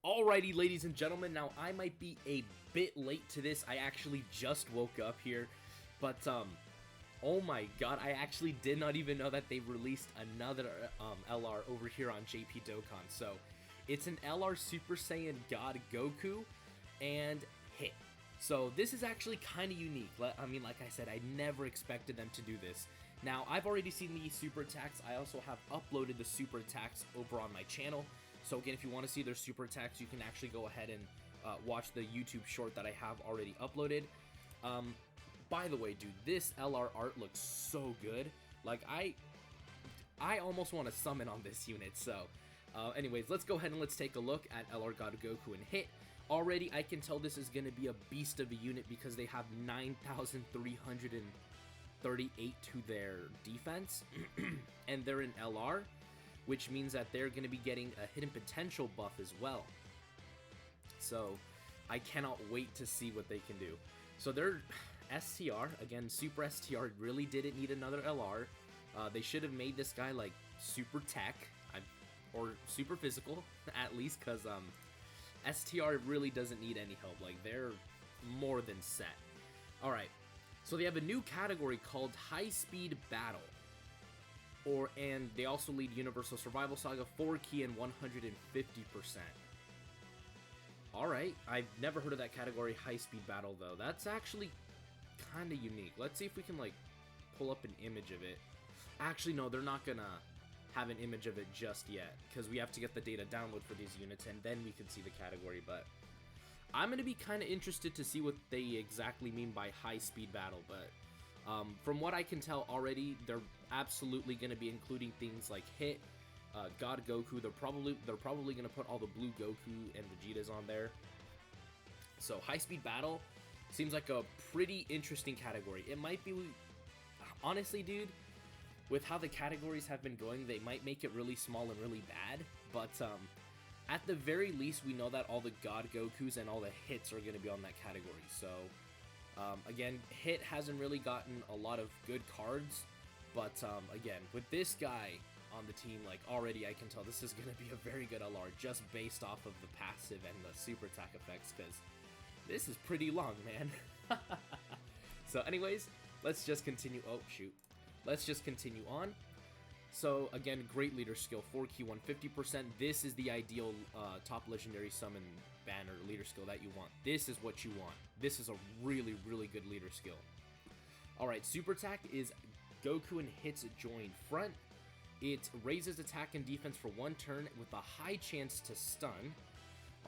Alrighty, ladies and gentlemen, now I might be a bit late to this. I actually just woke up here, but oh my god, I actually did not even know that they released another LR over here on JP Dokkan. So it's an LR Super Saiyan God Goku and Hit. So this is actually kind of unique. I mean, like I said, I never expected them to do this. Now, I've already seen the super attacks. I also have uploaded the super attacks over on my channel. So again, if you want to see their super attacks, you can actually go ahead and watch the YouTube short that I have already uploaded. By the way, dude, this LR art looks so good. Like, I almost want to summon on this unit. So anyways, let's go ahead and let's take a look at LR God Goku and Hit. Already, I can tell this is going to be a beast of a unit because they have 9,338 to their defense, and they're in LR, which means that they're going to be getting a hidden potential buff as well. So, I cannot wait to see what they can do. So, their STR, again, Super STR, really didn't need another LR. They should have made this guy, like, Super Tech, or Super Physical, at least, because, STR really doesn't need any help. Like, they're more than set. Alright, so they have a new category called High Speed Battle. And they also lead Universal Survival Saga 4 key and 150%. Alright, I've never heard of that category, High Speed Battle, though. That's actually kind of unique. Let's see if we can, like, pull up an image of it. Actually, no, they're not gonna have an image of it just yet, because we have to get the data download for these units, and then we can see the category. But I'm going to be kind of interested to see what they exactly mean by high-speed battle. But from what I can tell already, they're absolutely going to be including things like Hit, God Goku. They're probably going to put all the blue Goku and Vegetas on there. So high-speed battle seems like a pretty interesting category. It might be, honestly, dude, with how the categories have been going, they might make it really small and really bad, but at the very least, we know that all the God Gokus and all the Hits are going to be on that category. So, again, Hit hasn't really gotten a lot of good cards, but again, with this guy on the team, like, already I can tell this is going to be a very good LR just based off of the passive and the super attack effects, because this is pretty long, man. So anyways, let's just continue. Oh, shoot. Let's just continue on. So again, great leader skill, 4 key, 150%. This is the ideal top legendary summon banner leader skill that you want. This is what you want. This is a really, really good leader skill. Alright, super attack is Goku and Hit's joined front. It raises attack and defense for 1 turn with a high chance to stun.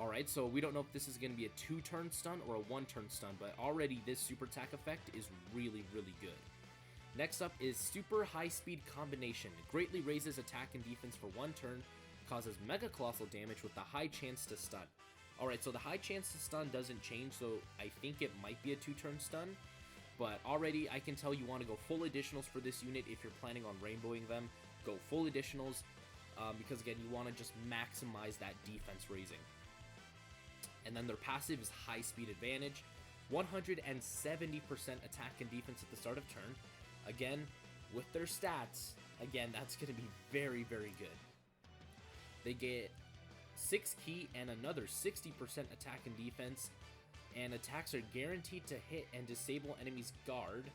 Alright, so we don't know if this is going to be a 2-turn stun or a 1-turn stun, but already this super attack effect is really, really good. Next up is Super High Speed Combination. It greatly raises attack and defense for 1 turn, causes Mega Colossal damage with a high chance to stun. Alright, so the high chance to stun doesn't change, so I think it might be a 2-turn stun. But already I can tell you want to go full additionals for this unit if you're planning on rainbowing them. Go full additionals, because again, you want to just maximize that defense raising. And then their passive is High Speed Advantage. 170% attack and defense at the start of turn. Again, with their stats, again, that's going to be very, very good. They get 6 key and another 60% attack and defense, and attacks are guaranteed to hit and disable enemies' guard,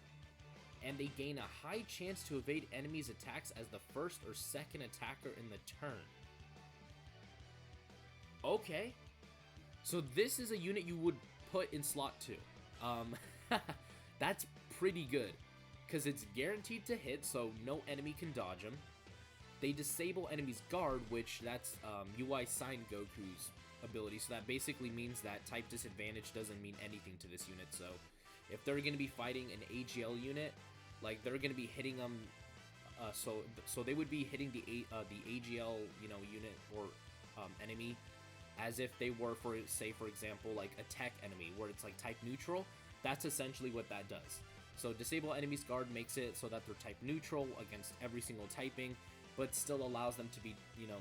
and they gain a high chance to evade enemies' attacks as the first or second attacker in the turn. Okay, so this is a unit you would put in slot 2. That's pretty good, because it's guaranteed to hit, so no enemy can dodge them. They disable enemies' guard, which that's UI Sign Goku's ability, so that basically means that type disadvantage doesn't mean anything to this unit. So if they're going to be fighting an AGL unit, like, they're going to be hitting them, so they would be hitting the AGL, you know, unit or enemy as if they were, for example, like a tech enemy where it's like type neutral. That's essentially what that does. So disable enemy's guard makes it so that they're type neutral against every single typing, but still allows them to be, you know,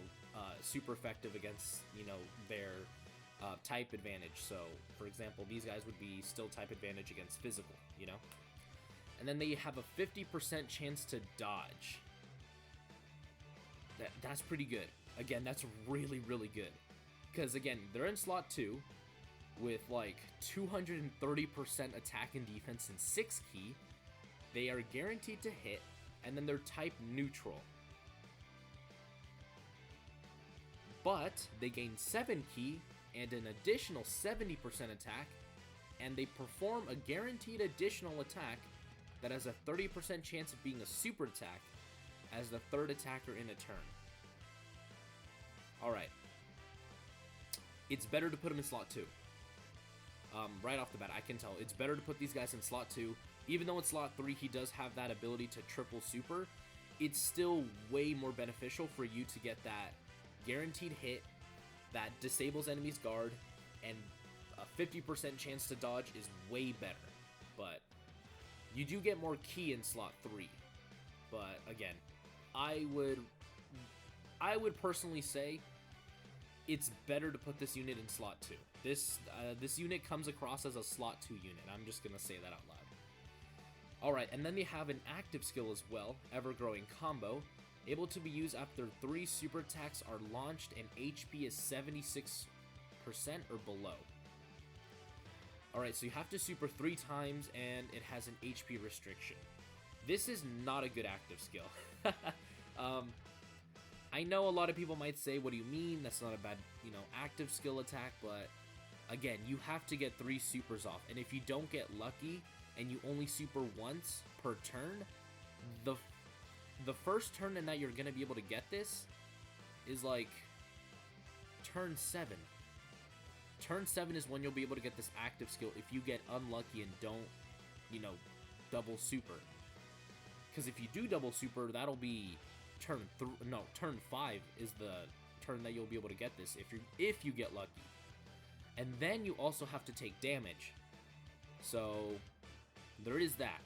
super effective against, you know, their type advantage. So, for example, these guys would be still type advantage against physical, you know? And then they have a 50% chance to dodge. That's pretty good. Again, that's really, really good. Because again, they're in slot 2 with like 230% attack and defense and 6 key. They are guaranteed to hit, and then they're type neutral. But they gain 7 key and an additional 70% attack, and they perform a guaranteed additional attack that has a 30% chance of being a super attack as the third attacker in a turn. Alright. It's better to put them in slot 2. Right off the bat, I can tell. It's better to put these guys in slot 2. Even though in slot 3 he does have that ability to triple super, it's still way more beneficial for you to get that guaranteed hit that disables enemies' guard, and a 50% chance to dodge is way better. But you do get more key in slot 3. But again, I would personally say it's better to put this unit in slot 2. This unit comes across as a slot 2 unit. I'm just gonna say that out loud. Alright, and then they have an active skill as well, Ever-Growing Combo, able to be used after 3 super attacks are launched and HP is 76% or below. Alright, so you have to super 3 times and it has an HP restriction. This is not a good active skill. I know a lot of people might say, what do you mean? That's not a bad, active skill attack, but again, you have to get 3 supers off, and if you don't get lucky and you only super once per turn, the first turn in that you're gonna be able to get this is like turn 7. Turn 7 is when you'll be able to get this active skill if you get unlucky and don't, double super. Because if you do double super, that'll be turn 5 is the turn that you'll be able to get this if you get lucky. And then you also have to take damage. So there is that.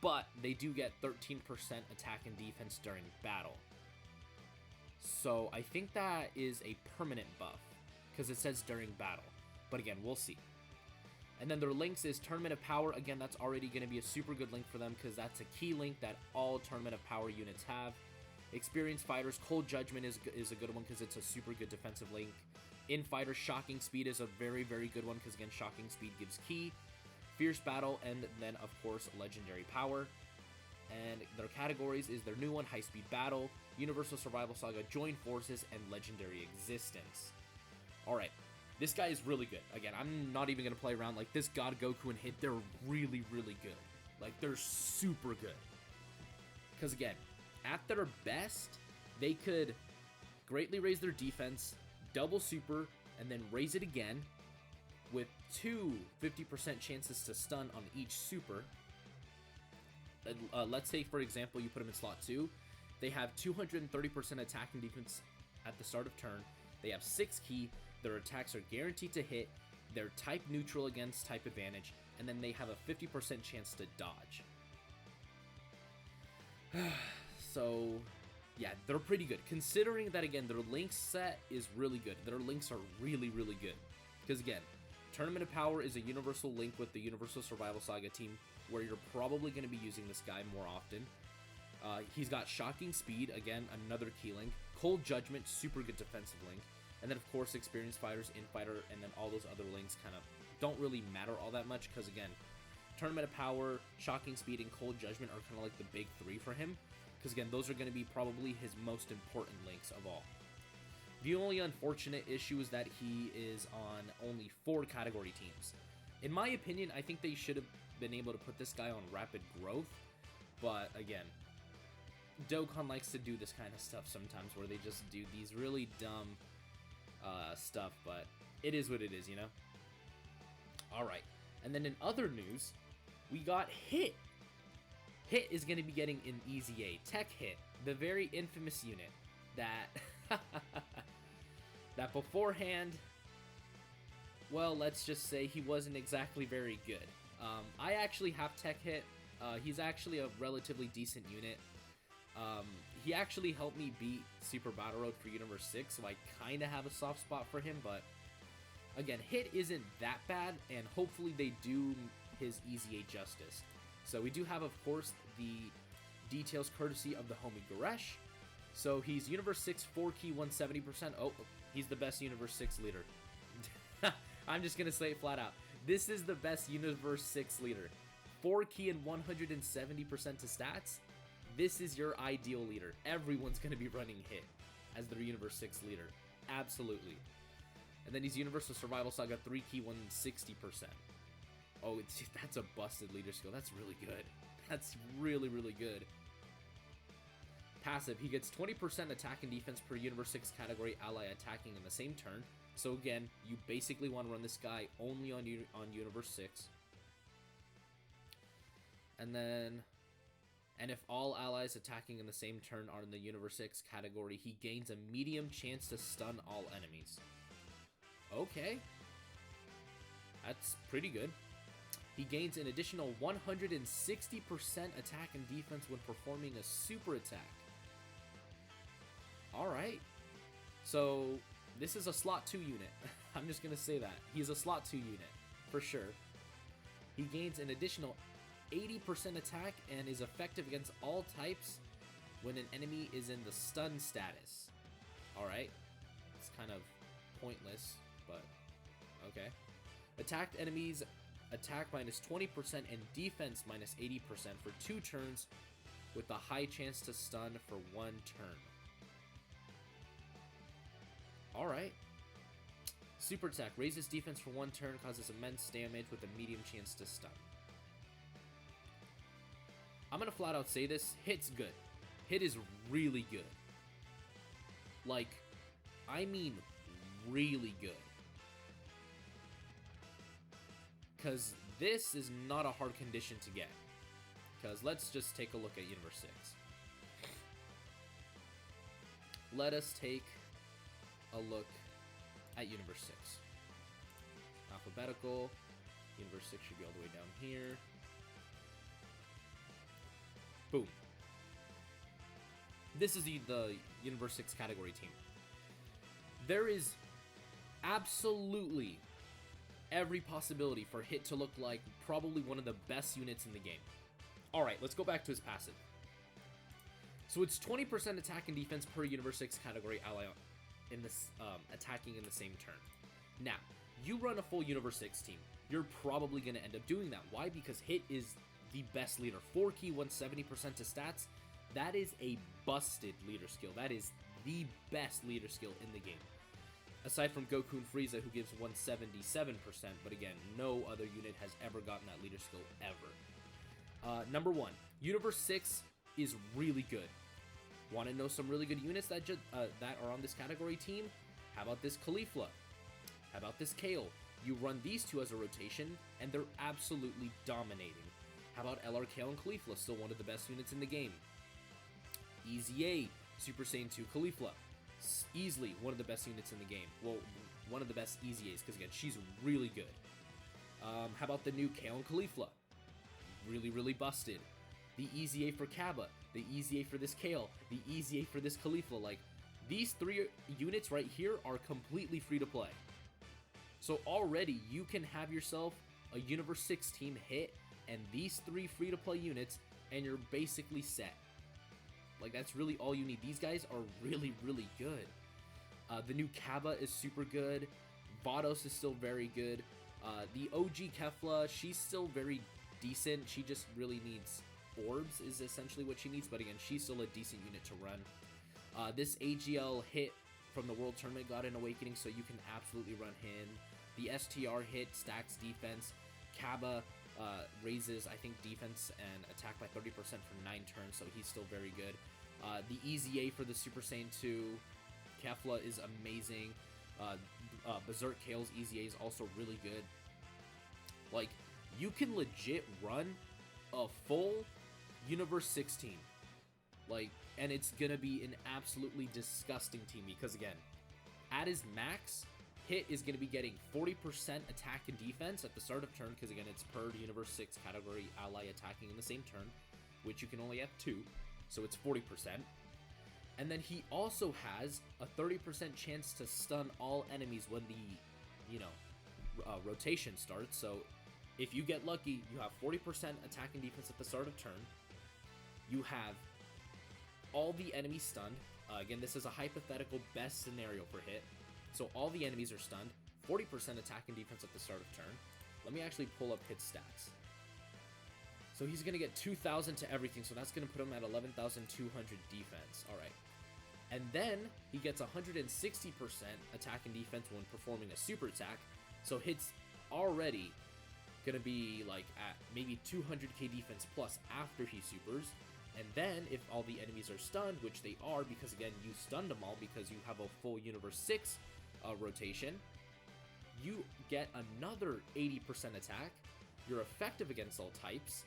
But they do get 13% attack and defense during battle. So I think that is a permanent buff, because it says during battle. But again, we'll see. And then their links is Tournament of Power. Again, that's already going to be a super good link for them, because that's a key link that all Tournament of Power units have. Experienced Fighters, Cold Judgment is a good one, because it's a super good defensive link. In Fighters, Shocking Speed is a very, very good one, because again, Shocking Speed gives key. Fierce Battle, and then, of course, Legendary Power. And their categories is their new one, High Speed Battle, Universal Survival Saga, Join Forces, and Legendary Existence. Alright, this guy is really good. Again, I'm not even going to play around. Like, this God Goku and Hit, they're really, really good. Like, they're super good. Because, again, at their best, they could greatly raise their defense, double super, and then raise it again, with 2 50% chances to stun on each super. Let's say, for example, you put them in slot 2. They have 230% attack and defense at the start of turn. They have 6 key. Their attacks are guaranteed to hit. They're type neutral against type advantage. And then they have a 50% chance to dodge. So, yeah, they're pretty good. Considering that, again, their link set is really good. Their links are really, really good. Because, again, Tournament of Power is a universal link with the Universal Survival Saga team, where you're probably going to be using this guy more often. He's got Shocking Speed, again, another key link. Cold Judgment, super good defensive link. And then, of course, Experienced Fighters, Infighter, and then all those other links kind of don't really matter all that much, because, again, Tournament of Power, Shocking Speed, and Cold Judgment are kind of like the big 3 for him. Because, again, those are going to be probably his most important links of all. The only unfortunate issue is that he is on only 4 category teams. In my opinion, I think they should have been able to put this guy on Rapid Growth. But, again, Dokkan likes to do this kind of stuff sometimes, where they just do these really dumb stuff. But it is what it is, Alright. And then in other news, we got Hit. Hit is going to be getting an Easy A. Tech Hit, the very infamous unit that... that beforehand, well, let's just say he wasn't exactly very good. I actually have Tech Hit. He's actually a relatively decent unit. He actually helped me beat Super Battle Road for Universe 6, so I kind of have a soft spot for him, but again, Hit isn't that bad, and hopefully they do his Easy A justice. So we do have, of course, the details courtesy of the homie Goresh. So he's Universe 6, 4 key, 170%. Oh, He's the best Universe 6 leader. I'm just gonna say it flat out. This is the best Universe 6 leader. 4 key and 170% to stats. This is your ideal leader. Everyone's gonna be running Hit as their Universe 6 leader. Absolutely. And then he's Universal Survival Saga 3 key 160%. Oh, that's a busted leader skill. That's really good. That's really, really good. Passive, he gets 20% attack and defense per Universe 6 category ally attacking in the same turn. So again, you basically want to run this guy only on Universe 6. And if all allies attacking in the same turn are in the Universe 6 category, he gains a medium chance to stun all enemies. Okay. That's pretty good. He gains an additional 160% attack and defense when performing a super attack. Alright. So, this is a slot 2 unit. I'm just gonna say that. He's a slot 2 unit, for sure. He gains an additional 80% attack and is effective against all types when an enemy is in the stun status. Alright. It's kind of pointless, but okay. Attacked enemies attack minus 20% and defense minus 80% for 2 turns with a high chance to stun for 1 turn. Alright. Super attack raises defense for 1 turn, causes immense damage with a medium chance to stun. I'm gonna flat out say this, Hit's good. Hit is really good. Like, I mean really good. Because this is not a hard condition to get. Because let's just take a look at Universe 6. Let us take a look at Universe 6. Alphabetical. Universe 6 should be all the way down here. Boom. This is the Universe 6 category team. There is absolutely every possibility for Hit to look like probably one of the best units in the game. Alright, let's go back to his passive. So it's 20% attack and defense per Universe 6 category ally in this attacking in the same turn. Now, you run a full Universe 6 team, you're probably going to end up doing that. Why? Because Hit is the best leader. 4 key, 170% to stats. That is a busted leader skill. That is the best leader skill in the game. Aside from Goku and Frieza, who gives 177%, but again, no other unit has ever gotten that leader skill ever. Number 1, Universe 6 is really good. Want to know some really good units that are on this category team? How about this Caulifla? How about this Kale? You run these two as a rotation, and they're absolutely dominating. How about LR Kale and Caulifla? Still one of the best units in the game. Easy A, Super Saiyan 2 Caulifla. Easily one of the best units in the game. Well, one of the best Easy A's, because again, she's really good. How about the new Kale and Caulifla? Really, really busted. The Easy A for Kaba, the Easy A for this Kale, the Easy A for this Caulifla. Like, these 3 units right here are completely free to play. So already, you can have yourself a Universe 6 team Hit, and these 3 free to play units, and you're basically set. Like, that's really all you need. These guys are really, really good. The new Kaba is super good. Vados is still very good. The OG Kefla, she's still very decent. She just really needs orbs is essentially what she needs. But again, she's still a decent unit to run. This AGL Hit from the World Tournament got an awakening, so you can absolutely run him. The STR Hit stacks defense. Kaba raises, I think, defense and attack by 30% for 9 turns, so he's still very good. The Easy A for the Super Saiyan 2 Kefla is amazing. Berserk Kale's Easy A is also really good. Like, you can legit run a full Universe 6 team. Like, and it's gonna be an absolutely disgusting team because, again, at his max, Hit is going to be getting 40% attack and defense at the start of turn, because again, it's per Universe 6 category ally attacking in the same turn, which you can only have 2, so it's 40%. And then he also has a 30% chance to stun all enemies when the, rotation starts. So if you get lucky, you have 40% attack and defense at the start of turn. You have all the enemies stunned. Again, this is a hypothetical best scenario for Hit. So all the enemies are stunned, 40% attack and defense at the start of turn. Let me actually pull up his stats. So he's going to get 2,000 to everything, so that's going to put him at 11,200 defense. All right. And then he gets 160% attack and defense when performing a super attack. So hits already going to be like at maybe 200k defense plus after he supers. And then if all the enemies are stunned, which they are because again you stunned them all because you have a full Universe 6 rotation, you get another 80% attack. You're effective against all types,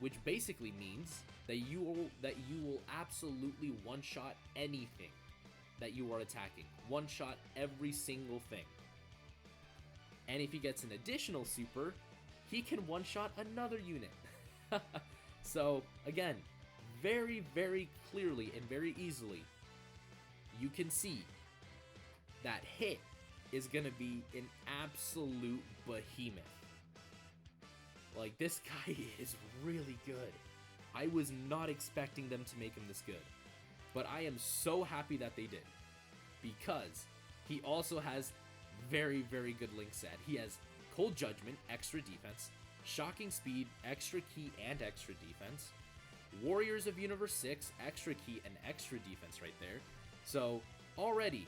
which basically means that you will absolutely one-shot anything that you are attacking. One-shot every single thing. And if he gets an additional super, he can one-shot another unit. So, again, very, very clearly and very easily, you can see that hit is going to be an absolute behemoth. Like, this guy is really good. I was not expecting them to make him this good. But I am so happy that they did. Because he also has very, very good link set. He has Cold Judgment, extra defense. Shocking Speed, extra key and extra defense. Warriors of Universe 6, extra key and extra defense right there. So, already...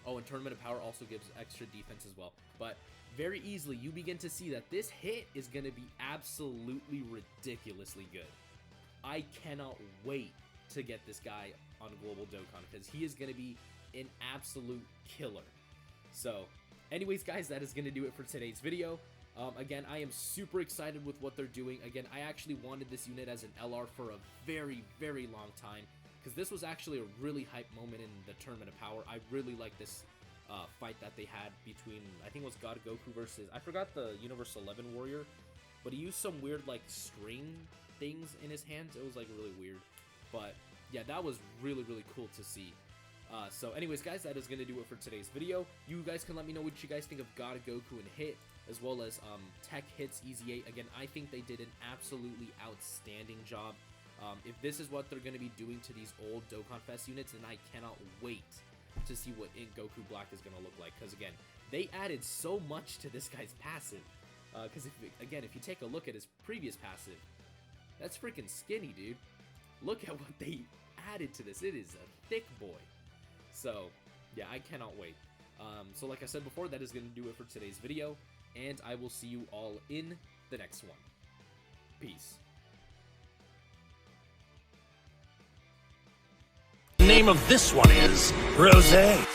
Oh, and Tournament of Power also gives extra defense as well. But very easily, you begin to see that this hit is going to be absolutely ridiculously good. I cannot wait to get this guy on Global Dokkan because he is going to be an absolute killer. So, anyways, guys, that is going to do it for today's video. Again, I am super excited with what they're doing. Again, I actually wanted this unit as an LR for a very, very long time, because this was actually a really hype moment in the Tournament of Power. I really like this fight that they had between, I think it was God Goku versus, I forgot the Universe 11 Warrior, but he used some weird, like, string things in his hands. It was, like, really weird. But, yeah, that was really, really cool to see. So anyways, guys, that is going to do it for today's video. You guys can let me know what you guys think of God Goku and Hit, as well as Tech Hits Easy 8. Again, I think they did an absolutely outstanding job. If this is what they're going to be doing to these old Dokkan Fest units, then I cannot wait to see what Goku Black is going to look like. Because again, they added so much to this guy's passive. Because if you take a look at his previous passive, that's freaking skinny, dude. Look at what they added to this. It is a thick boy. So, yeah, I cannot wait. So like I said before, that is going to do it for today's video, and I will see you all in the next one. Peace. The name of this one is Rosé.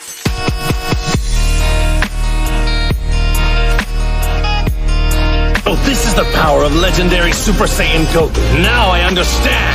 Oh, this is the power of legendary Super Saiyan Goku. Now I understand.